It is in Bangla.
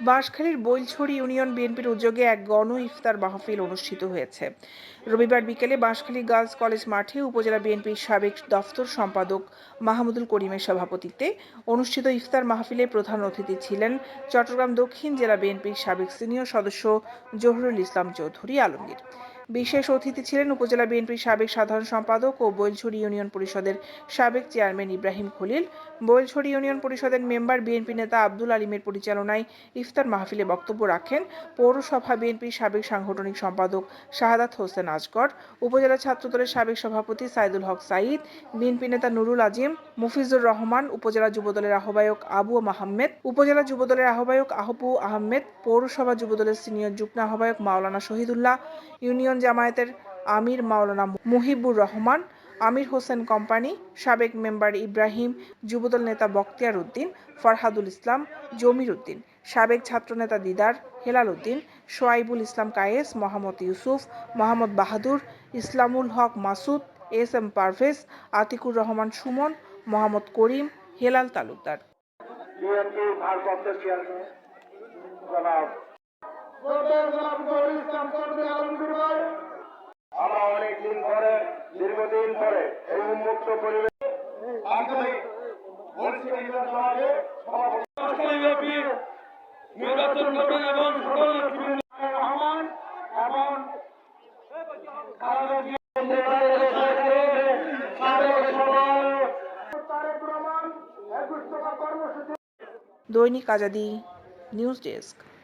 বাঁশখালীর বৈলছড়ি ইউনিয়ন বিএনপির উদ্যোগে এক গণ ইফতার মাহফিল অনুষ্ঠিত হয়েছে। রবিবার বিকেলে বাঁশখালী গার্লস কলেজ মাঠে উপজেলা বিএনপির সাবেক দফতর সম্পাদক মাহমুদুল করিমের সভাপতিত্বে অনুষ্ঠিত ইফতার মাহফিলে প্রধান অতিথি ছিলেন চট্টগ্রাম দক্ষিণ জেলা বিএনপির সাবেক সিনিয়র সদস্য জহুরুল ইসলাম চৌধুরী আলমগীর। বিশেষ অতিথি ছিলেন উপজেলা বিএনপির সাবেক সাধারণ সম্পাদক ও বৈলছড়ি ইউনিয়ন পরিষদের সাবেক চেয়ারম্যান ইব্রাহিম খলিল। বৈলছড়ি ইউনিয়ন পরিষদের মেম্বার বিএনপি নেতা আব্দুল আলিমের পরিচালনায় ইফতার মাহফিলে বক্তব্য রাখেন পৌরসভা বিএনপির সাবেক সাংগঠনিক সম্পাদক শাহাদাত হোসেন আজগর, উপজেলা ছাত্রদলের সাবেক সভাপতি সাইদুল হক সাঈদ, বিএনপি নেতা নুরুল আজিম, মুফিজুর রহমান, উপজেলা যুবদলের আহ্বায়ক আবু আহমেদ, উপজেলা যুবদলের আহ্বায়ক আহবু আহমেদ, পৌরসভা যুবদলের সিনিয়র যুগ্ম আহ্বায়ক মাওলানা শহীদুল্লাহ, ইউনিয়ন জামায়াতের আমির মাওলানা মুহিবুর রহমান, আমির হোসেন কোম্পানি, সাবেক মেম্বার ইব্রাহিম, যুবদল নেতা বখতিয়ার উদ্দিন, ফরহাদুল ইসলাম, জমির উদ্দিন, সাবেক ছাত্রনেতা দিদার, হেলাল উদ্দিন, সোয়াইবুল ইসলাম কায়েস, মোহাম্মদ ইউসুফ, মোহাম্মদ বাহাদুর, ইসলামুল হক মাসুদ, এস এম পারভেজ, আতিকুর রহমান সুমন, মোহাম্মদ করিম, হেলাল তালুকদার। আমরা অনেকদিন পরে দীর্ঘদিন পরে এই উন্মুক্ত পরিবেশ নির্বাচন করবেন এবং রহমান এবং দৈনিক আজাদী নিউজ ডেস্ক।